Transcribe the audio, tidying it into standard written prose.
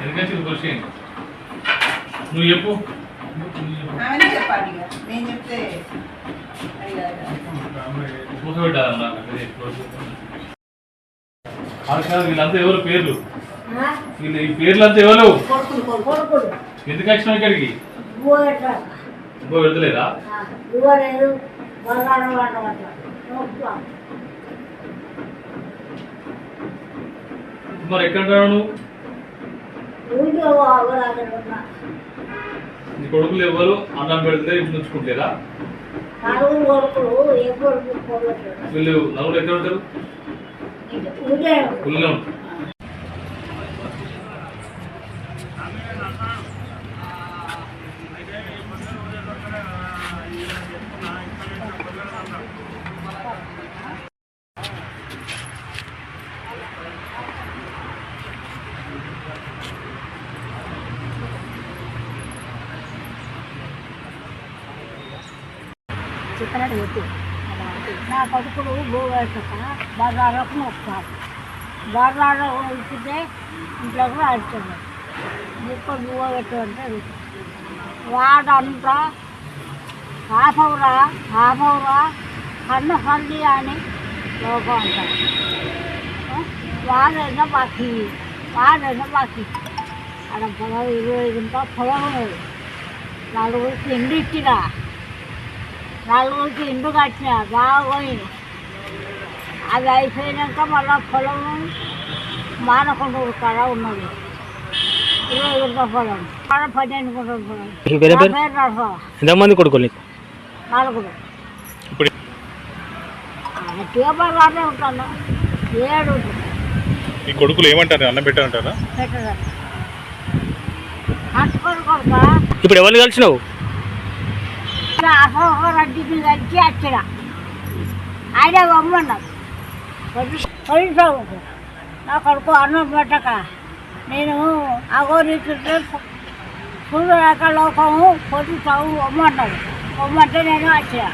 ఎందుకంటే క్వశ్చన్ నువ్వు చెప్పు. చెప్పాలి నేను చెప్తే కూర్చోబెట్టాలన్నా వీళ్ళంతా ఎవరు పేర్లు? వీళ్ళు ఈ పేర్లంతా ఎవరు? ఎందుకు వచ్చినావు ఇక్కడికి? పెడతలేదా? మరి ఎక్కడ నువ్వు? నీ కొడుకులు ఎవరు అన్నం పెడితే ఇంటి నుంచుకుంటారా? వీళ్ళు నలుగురు ఎక్కడ ఉంటారు? ఊళ్ళో ఉంటారు. చెప్పినట్టు చెప్పి నా కొడుకులు భూవేసాక బజార్లకు వస్తారు. బజార్లో వెళ్తే ఇంట్లోకి రాడుతుంది. ముక్కలు భూవ పెట్టమంటే వాడంతా హాఫవరా కన్ను కల్లి అని లోకం అంటారు. వాడైనా బాకీ అక్కడ పొలం 20 గుంటల పొలం ఉన్నది. నలుగురికి ఇండు ఇచ్చినా, నలుగురికి ఇండు కట్టినా బాగా పోయింది. అది అయిపోయినాక మళ్ళీ పొలం మానకొండ కాడ ఉన్నది 20 గుంటల పొలం. 12 గుంటల పొలం. ఎంతమంది కొడుకులు? నలుగురు. గట్టిగా బాగానే ఉంటాను. 7 ఈ కొడుకులు ఏమంటారు? అన్నం పెట్టారంటారా? పెట్టదా కట్టుకొని కొడుక. ఇప్పుడు ఎవరిని కలిసినావు? రెడ్డికి కలిసి వచ్చిన ఆయన అమ్మన్నారు. కొడుకు నా కొడుకు అన్నం పెట్టక నేను అగోరీతుంటే చూడలేక లోకము పొద్దు అమ్మన్నాడు. అమ్మంటే నేను వచ్చిన.